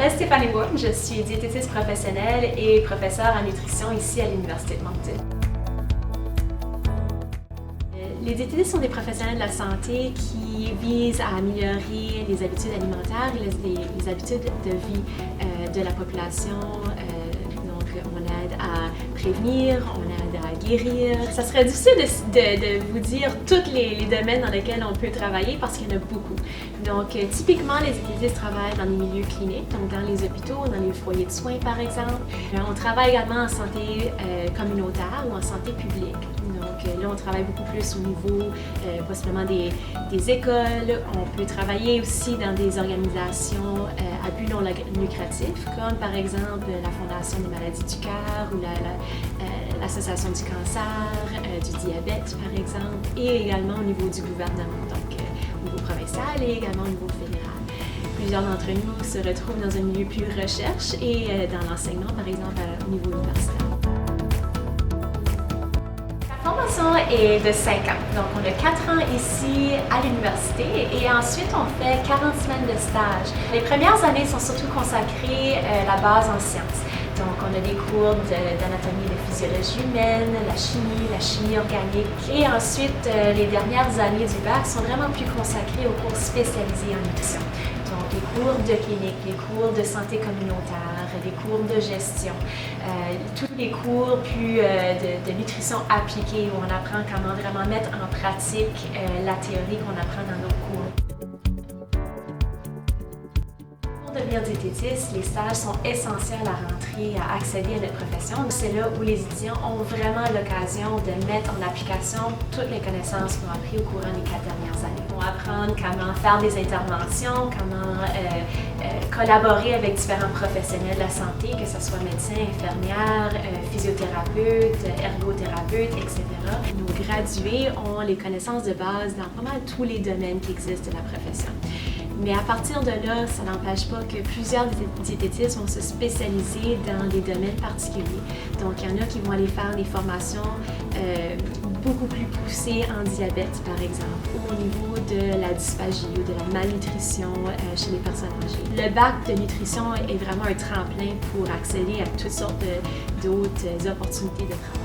m'appelle Stéphanie Bourne, je suis diététiste professionnelle et professeure en nutrition ici à l'Université de Moncton. Les diététistes sont des professionnels de la santé qui visent à améliorer les habitudes alimentaires et les habitudes de vie de la population. Donc, on aide à prévenir, on aide à guérir. Ça serait difficile de vous dire tous les domaines dans lesquels on peut travailler parce qu'il y en a beaucoup. Donc, typiquement, les diététistes travaillent dans les milieux cliniques, donc dans les hôpitaux, dans les foyers de soins, par exemple. On travaille également en santé communautaire ou en santé publique. Donc, là, on travaille beaucoup plus au niveau possiblement des écoles. On peut travailler aussi dans des organisations à but non lucratif, comme par exemple la Fondation des maladies du cœur ou l'Association du cancer, du diabète, par exemple, et également au niveau du gouvernement, donc au niveau provincial et également au niveau fédéral. Plusieurs d'entre nous se retrouvent dans un milieu plus recherche et dans l'enseignement, par exemple, au niveau universitaire. La formation est de 5 ans, donc on a 4 ans ici à l'université et ensuite on fait 40 semaines de stage. Les premières années sont surtout consacrées à la base en sciences. Donc on a des cours d'anatomie et de physiologie humaine, la chimie organique. Et ensuite, les dernières années du bac sont vraiment plus consacrées aux cours spécialisés en nutrition. Donc les cours de clinique, les cours de santé communautaire, les cours de gestion, tous les cours plus de nutrition appliquée où on apprend comment vraiment mettre en pratique la théorie qu'on apprend dans nos cours. Pour devenir diététiste, les stages sont essentiels à rentrer, à accéder à notre profession. C'est là où les étudiants ont vraiment l'occasion de mettre en application toutes les connaissances qu'ils ont apprises au courant des 4 dernières années. Ils vont apprendre comment faire des interventions, comment collaborer avec différents professionnels de la santé, que ce soit médecins, infirmières, physiothérapeutes, ergothérapeutes, etc. Nos gradués ont les connaissances de base dans pas mal tous les domaines qui existent de la profession. Mais à partir de là, ça n'empêche pas que plusieurs diététistes vont se spécialiser dans des domaines particuliers. Donc, il y en a qui vont aller faire des formations beaucoup plus poussées en diabète, par exemple, ou au niveau de la dysphagie ou de la malnutrition chez les personnes âgées. Le bac de nutrition est vraiment un tremplin pour accéder à toutes sortes d'autres opportunités de travail.